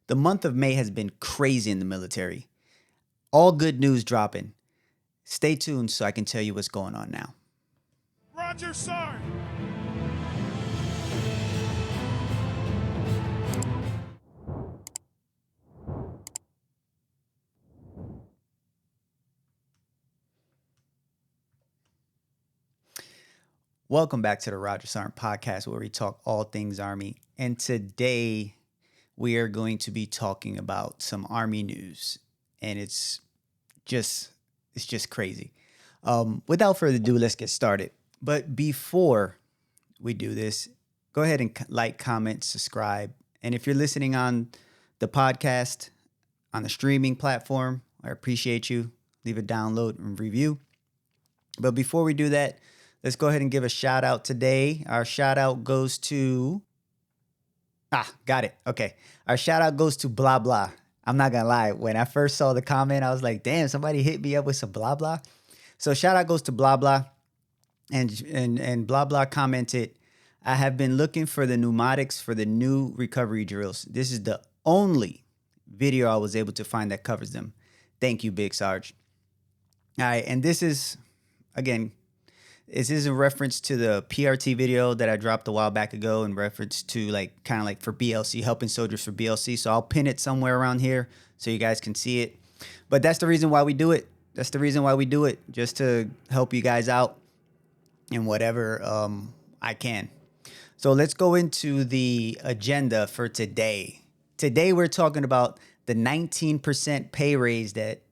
The month of May has been crazy in the military. All good news dropping. Stay tuned so I can tell you what's going on now. Roger, sir. Welcome back to the Roger Sergeant podcast, where we talk all things Army. And today we are going to be talking about some Army news, and it's just crazy. Without further ado, let's get started. But before we do this, go ahead and like, comment, subscribe. And if you're listening on the podcast, on the streaming platform, I appreciate you. Leave a download and review. But before we do that, let's go ahead and give a shout out today. Our shout out goes to... got it. Okay. Our shout out goes to blah, blah. I'm not going to lie. When I first saw the comment, I was like, damn, somebody hit me up with some blah, blah. So shout out goes to blah, blah. And blah, blah commented, I have been looking for the pneumatics for the new recovery drills. This is the only video I was able to find that covers them. Thank you, Big Sarge. All right. And this is, again, this is in reference to the PRT video that I dropped a while back ago in reference to kind of like for BLC, helping soldiers for BLC. So I'll pin it somewhere around here so you guys can see it. But that's the reason why we do it. That's the reason why we do it, just to help you guys out in whatever I can. So let's go into the agenda for today. Today we're talking about the 19% pay raise that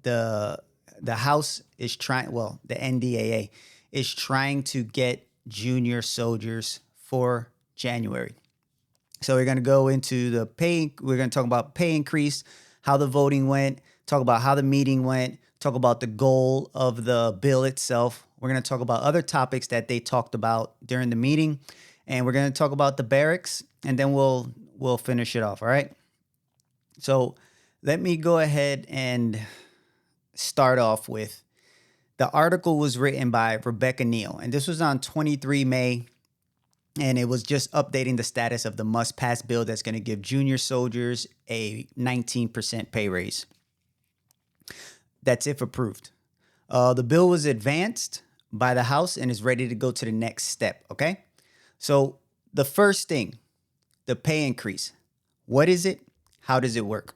the House is trying, well, the NDAA is trying to get junior soldiers for January. So we're going to go into the pay. We're going to talk about pay increase, how the voting went, talk about how the meeting went, talk about the goal of the bill itself. We're going to talk about other topics that they talked about during the meeting, and we're going to talk about the barracks, and then we'll finish it off, all right? So let me go ahead and start off with the article was written by Rebecca Neal, and this was on 23 May, and it was just updating the status of the must-pass bill that's going to give junior soldiers a 19% pay raise. That's if approved. The bill was advanced by the House and is ready to go to the next step, okay? So the first thing, the pay increase. What is it? How does it work?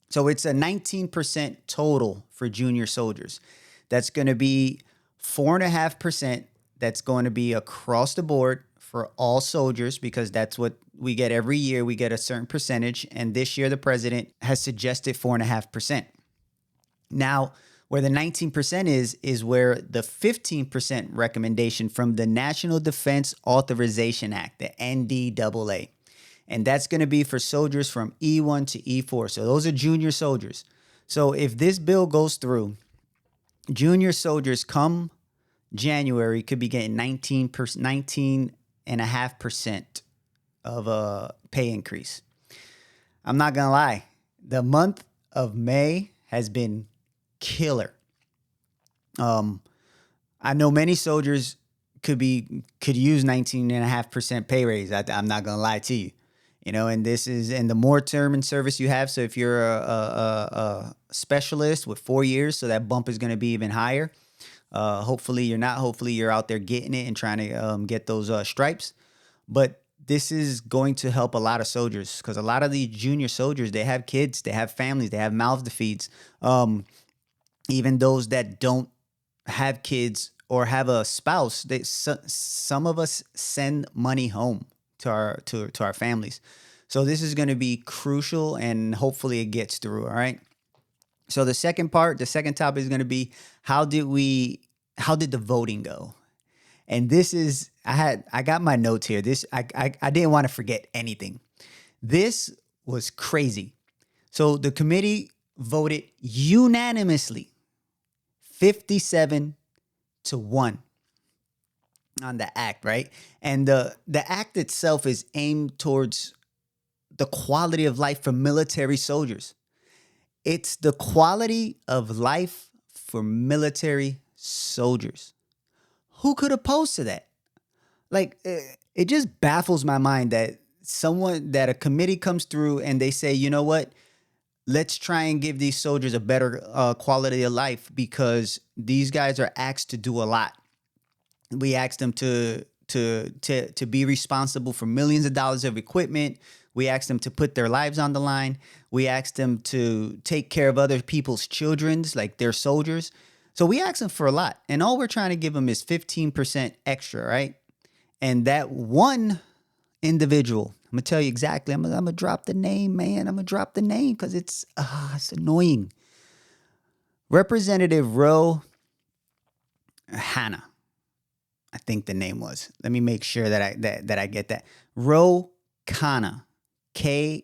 So it's a 19% total for junior soldiers. That's going to be 4.5%. That's going to be across the board for all soldiers, because that's what we get every year. We get a certain percentage. And this year, the president has suggested 4.5%. Now, where the 19% is where the 15% recommendation from the National Defense Authorization Act, the NDAA. And that's going to be for soldiers from E1 to E4. So those are junior soldiers. So if this bill goes through, junior soldiers come January could be getting 19.5% of a pay increase. I'm not going to lie. The month of May has been killer. I know many soldiers could use 19.5% pay raise. I'm not going to lie to you. And this is, and the more term in service you have. So if you're a specialist with 4 years, so that bump is going to be even higher. Hopefully you're not. Hopefully you're out there getting it and trying to get those stripes. But this is going to help a lot of soldiers, because a lot of these junior soldiers, they have kids, they have families, they have mouths to feed. Even those that don't have kids or have a spouse, some of us send money home to our families. So this is going to be crucial, and hopefully it gets through. All right. So the second topic is going to be, how did the voting go? And this is, I got my notes here. I didn't want to forget anything. This was crazy. So the committee voted unanimously 57-1 on the act, right? And the act itself is aimed towards the quality of life for military soldiers. It's the quality of life for military soldiers. Who could oppose to that? Like, it just baffles my mind that a committee comes through and they say, you know what? Let's try and give these soldiers a better quality of life because these guys are asked to do a lot. We asked them to be responsible for millions of dollars of equipment. We asked them to put their lives on the line. We asked them to take care of other people's children's, like their soldiers. So we asked them for a lot. And all we're trying to give them is 15% extra, right? And that one individual, I'm going to tell you exactly. I'm going to drop the name, man. I'm going to drop the name because it's annoying. Representative Ro Hanna, I think the name was. Let me make sure that I get that. Ro Khanna, Khanna.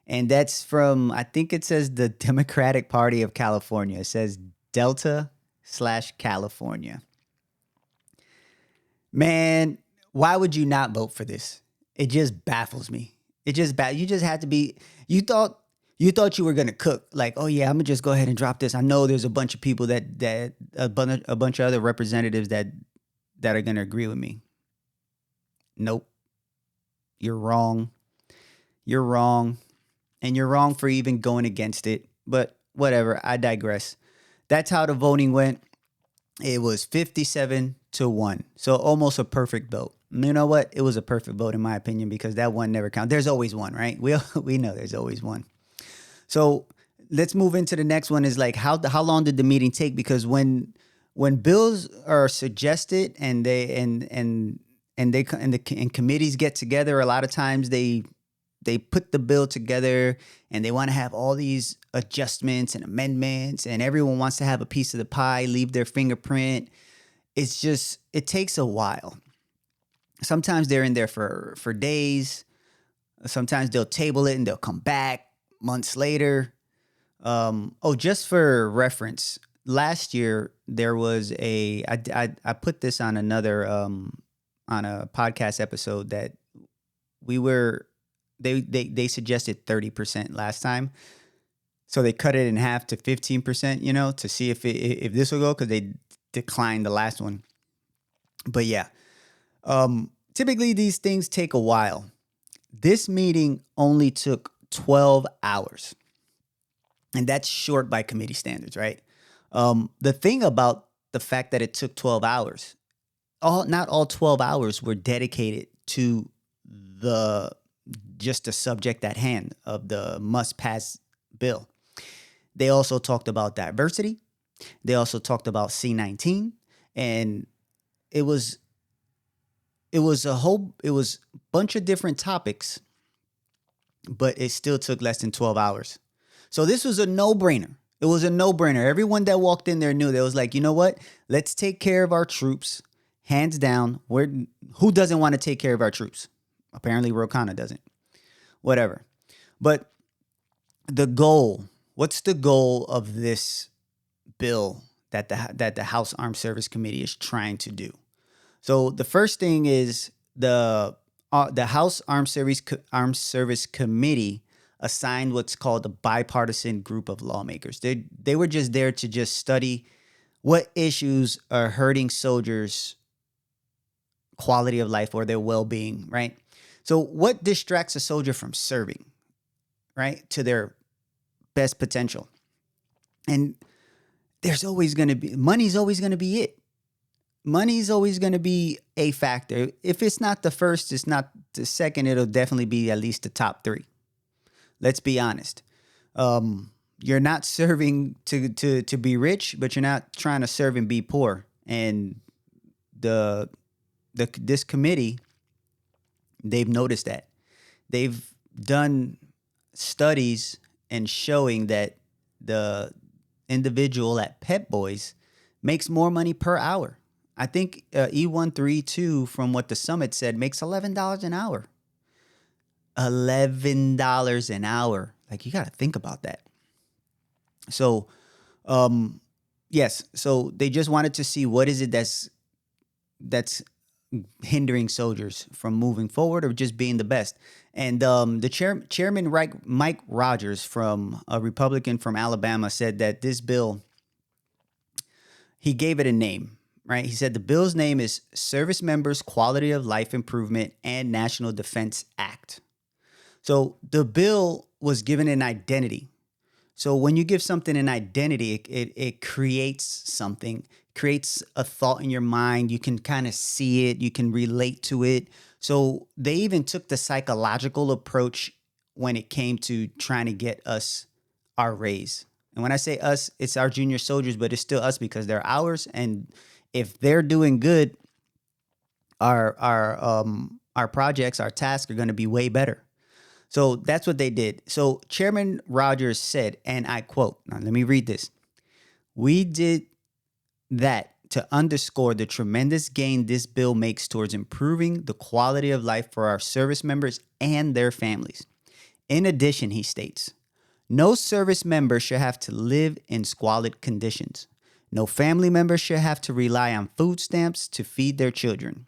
And that's from, I think it says the Democratic Party of California. It says Delta/California. Man, why would you not vote for this? It just baffles me. You just had to be, you thought you were going to cook. Like, oh yeah, I'm going to just go ahead and drop this. I know there's a bunch of people a bunch of other representatives that are going to agree with me. Nope. You're wrong. You're wrong. And you're wrong for even going against it. But whatever, I digress. That's how the voting went. It was 57-1. So almost a perfect vote. You know what? It was a perfect vote in my opinion because that one never counts. There's always one, right? We know there's always one. So let's move into the next one is like how long did the meeting take? Because when bills are suggested and committees get together, a lot of times they put the bill together and they want to have all these adjustments and amendments and everyone wants to have a piece of the pie, leave their fingerprint. It takes a while. Sometimes they're in there for days. Sometimes they'll table it and they'll come back months later. Just for reference, last year there was I put this on another on a podcast episode that they suggested 30% last time. So they cut it in half to 15%, to see if this will go because they declined the last one. But yeah, typically these things take a while. This meeting only took 12 hours. And that's short by committee standards, right? The thing about the fact that it took 12 hours, not all 12 hours were dedicated to just the subject at hand of the must-pass bill. They also talked about diversity. They also talked about C-19, and it was a bunch of different topics, but it still took less than 12 hours. So this was a no-brainer. It was a no-brainer. Everyone that walked in there knew. They was like, you know what? Let's take care of our troops. Hands down. Who doesn't want to take care of our troops? Apparently Ro Khanna doesn't. Whatever. But what's the goal of this bill that the House Armed Service Committee is trying to do? So the first thing is the House Armed Service Committee assigned what's called a bipartisan group of lawmakers. They were just there to just study what issues are hurting soldiers' quality of life or their well-being, right? So what distracts a soldier from serving, right, to their best potential? And money's always going to be it. Money's always going to be a factor. If it's not the first, it's not the second, it'll definitely be at least the top three. Let's be honest. You're not serving to be rich, but you're not trying to serve and be poor. And this committee, they've noticed that. They've done studies and showing that the individual at Pep Boys makes more money per hour. I think E132, from what the summit said, makes $11 an hour. $11 an hour. Like, you got to think about that. So, yes. So they just wanted to see what is it that's hindering soldiers from moving forward or just being the best. And the chairman, Mike Rogers, from a Republican from Alabama, said that this bill, he gave it a name, right? He said the bill's name is Service Members Quality of Life Improvement and National Defense Act. So the bill was given an identity. So when you give something an identity, it creates something, creates a thought in your mind. You can kind of see it, you can relate to it. So they even took the psychological approach when it came to trying to get us our raise. And when I say us, it's our junior soldiers, but it's still us because they're ours. And if they're doing good, our projects, our tasks are going to be way better. So that's what they did. So Chairman Rogers said, and I quote, now let me read this. We did that to underscore the tremendous gain this bill makes towards improving the quality of life for our service members and their families. In addition, he states, no service member should have to live in squalid conditions. No family member should have to rely on food stamps to feed their children.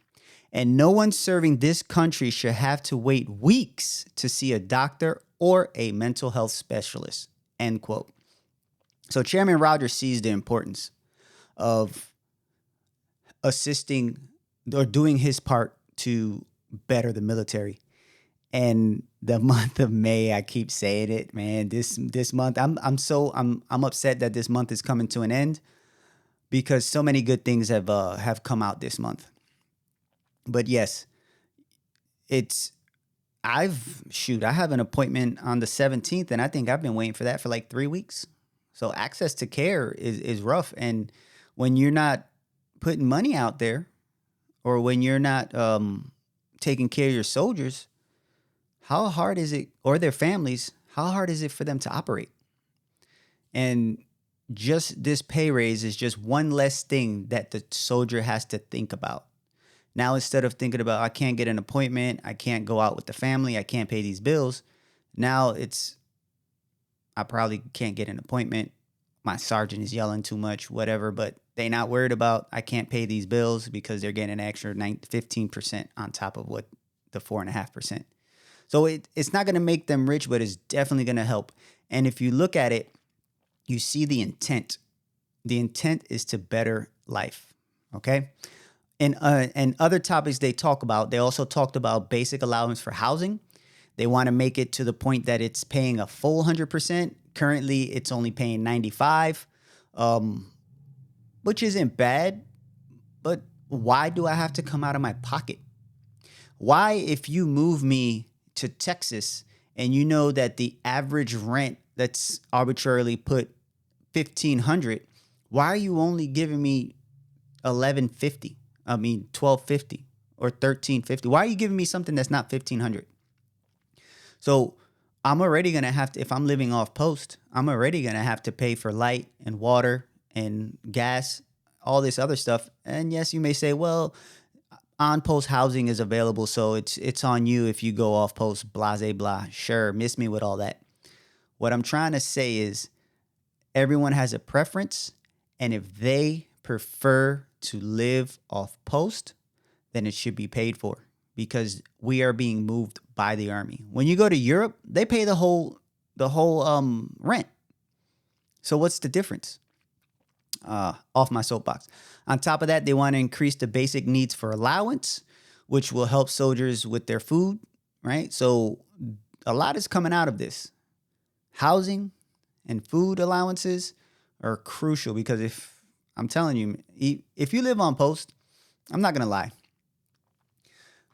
And no one serving this country should have to wait weeks to see a doctor or a mental health specialist, end quote. So Chairman Rogers sees the importance of assisting or doing his part to better the military. And the month of May, I keep saying it, man. This month, I'm upset that this month is coming to an end because so many good things have come out this month. But yes, I have an appointment on the 17th, and I think I've been waiting for that for like 3 weeks. So access to care is rough. And when you're not putting money out there, or when you're not taking care of your soldiers, how hard is it, or their families, how hard is it for them to operate? And just this pay raise is just one less thing that the soldier has to think about. Now, instead of thinking about, I can't get an appointment, I can't go out with the family, I can't pay these bills, now it's, I probably can't get an appointment. My sergeant is yelling too much, whatever, but they not worried about, I can't pay these bills because they're getting an extra 15% on top of what the 4.5%. So it's not going to make them rich, but it's definitely going to help. And if you look at it, you see the intent. The intent is to better life, okay? And other topics they talk about, they also talked about basic allowance for housing. They want to make it to the point that it's paying a full 100%. Currently, it's only paying 95, which isn't bad. But why do I have to come out of my pocket? Why, if you move me to Texas and you know that the average rent that's arbitrarily put $1,500, why are you only giving me $1,150? I mean, $1,250 or $1,350. Why are you giving me something that's not $1,500? So I'm already going to have to, if I'm living off post, I'm already going to have to pay for light and water and gas, all this other stuff. And yes, you may say, well, on post housing is available, so it's on you if you go off post, blase blah. Sure, miss me with all that. What I'm trying to say is everyone has a preference, and if they prefer to live off post, then it should be paid for because we are being moved by the Army. When you go to Europe, they pay the whole rent. So what's the difference? Off my soapbox. On top of that, they want to increase the basic needs for allowance, which will help soldiers with their food, right? So a lot is coming out of this. Housing and food allowances are crucial because if I'm telling you, if you live on post, I'm not going to lie.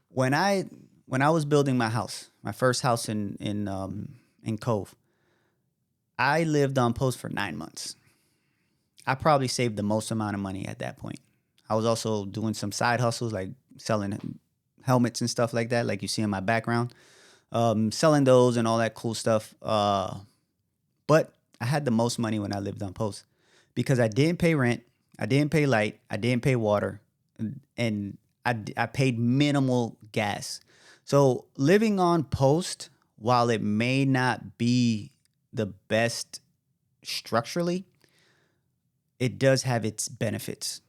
When I was building my house, my first house in Cove, I lived on post for 9 months. I probably saved the most amount of money at that point. I was also doing some side hustles like selling helmets and stuff like that, like you see in my background, selling those and all that cool stuff. But I had the most money when I lived on post because I didn't pay rent, I didn't pay light, I didn't pay water, and I paid minimal gas. So living on post, while it may not be the best structurally, it does have its benefits.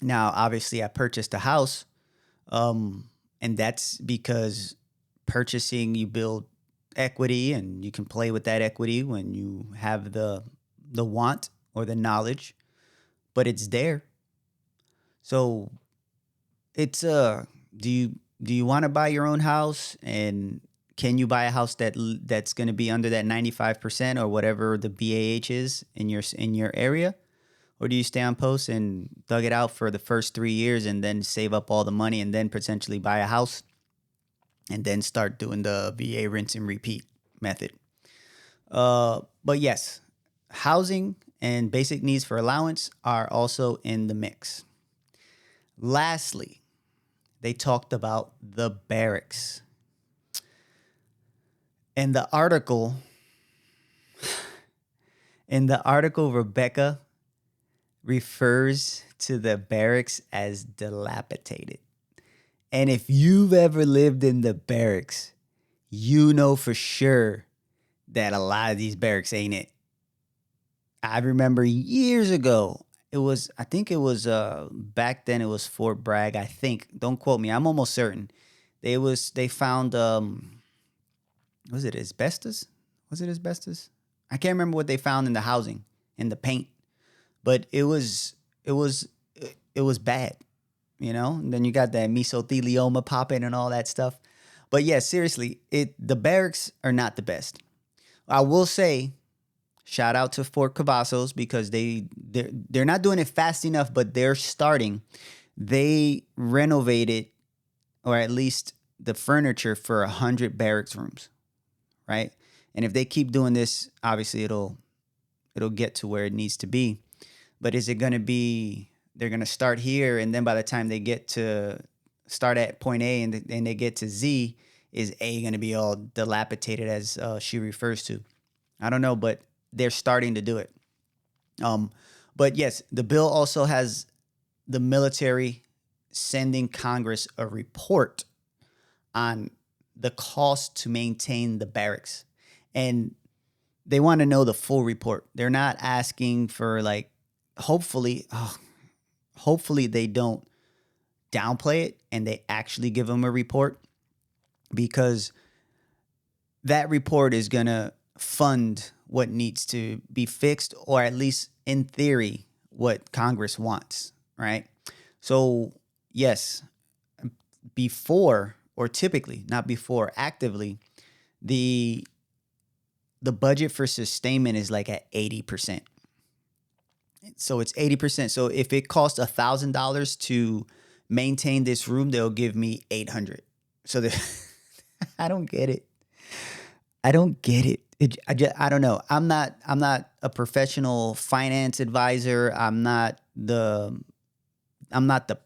Now, obviously, I purchased a house, and that's because purchasing, you build equity, and you can play with that equity when you have the want or the knowledge, but it's there. So it's do you want to buy your own house, and can you buy a house that's going to be under that 95% or whatever the BAH is in your area? Or do you stay on post and thug it out for the first 3 years and then save up all the money and then potentially buy a house and then start doing the VA rinse and repeat method? But yes, housing and basic needs for allowance are also in the mix. Lastly, they talked about the barracks. In the article, Rebecca refers to the barracks as dilapidated. And if you've ever lived in the barracks, you know for sure that a lot of these barracks ain't it. I remember years ago, I think it was back then it was Fort Bragg, I think. Don't quote me. I'm almost certain. They found was it asbestos? Was it asbestos? I can't remember what they found in the housing, in the paint. But it was bad, you know? And then you got that mesothelioma popping and all that stuff. But yeah, seriously, the barracks are not the best. I will say, shout out to Fort Cavazos because they're not doing it fast enough, but they're starting. They renovated, or at least the furniture for 100 barracks rooms, right? And if they keep doing this, obviously it'll get to where it needs to be. But is it going to be, they're going to start here, and then by the time they get to start at point A and they get to Z, is A going to be all dilapidated as she refers to? I don't know, but they're starting to do it. But yes, the bill also has the military sending Congress a report on the cost to maintain the barracks. And they want to know the full report. They're not asking for like, hopefully they don't downplay it and they actually give them a report, because that report is going to fund what needs to be fixed, or at least in theory, what Congress wants, right? So yes, before, or typically, not before, actively, the budget for sustainment is like at 80%. So it's 80%. So if it costs $1,000 to maintain this room, they'll give me 800. So I don't get it. I don't get it. I don't know. I'm not a professional finance advisor. I'm not the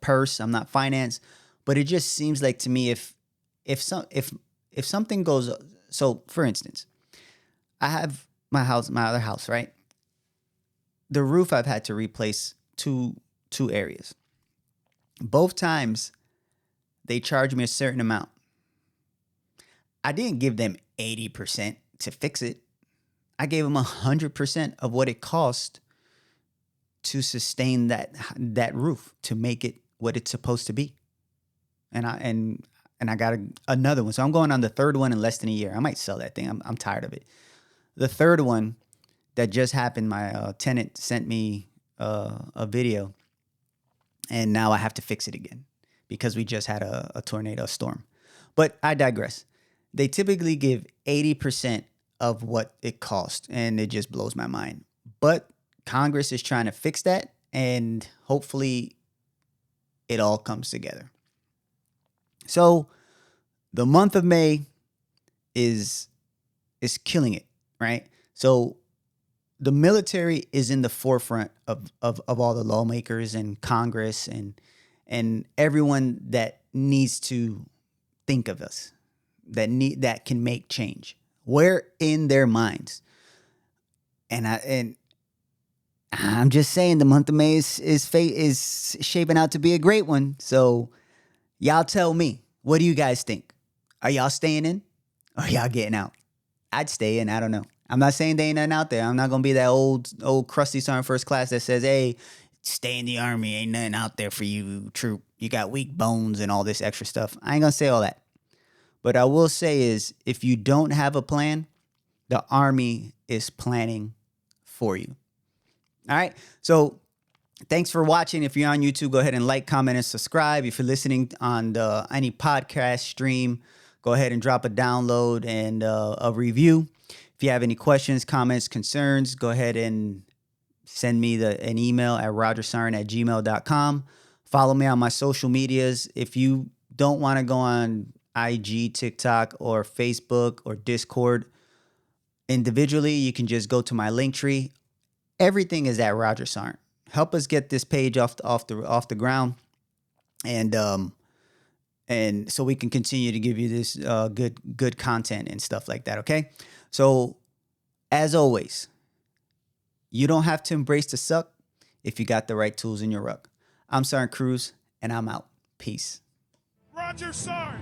purse. I'm not finance. But it just seems like to me, if something goes, so for instance, I have my other house, right? The roof I've had to replace two areas. Both times they charged me a certain amount. I didn't give them 80% to fix it. I gave them 100% of what it cost to sustain that roof, to make it what it's supposed to be. And I got another one. So I'm going on the third one in less than a year. I might sell that thing. I'm tired of it. The third one that just happened, my tenant sent me a video, and now I have to fix it again because we just had a tornado storm. But I digress. They typically give 80% of what it cost, and it just blows my mind. But Congress is trying to fix that, and hopefully it all comes together. So the month of May is killing it, right? So the military is in the forefront of all the lawmakers and Congress and everyone that needs to think of us, that can make change. We're in their minds. And I'm just saying the month of May is shaping out to be a great one. So y'all tell me, what do you guys think? Are y'all staying in or y'all getting out? I'd stay in. I don't know. I'm not saying there ain't nothing out there. I'm not going to be that old crusty sergeant first class that says, hey, stay in the Army. Ain't nothing out there for you, troop. You got weak bones and all this extra stuff. I ain't going to say all that. But I will say is, if you don't have a plan, the Army is planning for you. All right. So Thanks for watching. If you're on YouTube, go ahead and like, comment, and subscribe. If you're listening on any podcast stream, go ahead and drop a download and a review. If you have any questions, comments, concerns, go ahead and send me an email at rogersarn@gmail.com. Follow me on my social medias. If you don't want to go on IG, TikTok, or Facebook or Discord individually, you can just go to my link tree. Everything is at Roger Sarn. Help us get this page off the ground, and so we can continue to give you this good content and stuff like that. Okay, so as always, you don't have to embrace the suck if you got the right tools in your ruck. I'm Sarn Cruz, and I'm out. Peace. Roger Sarn.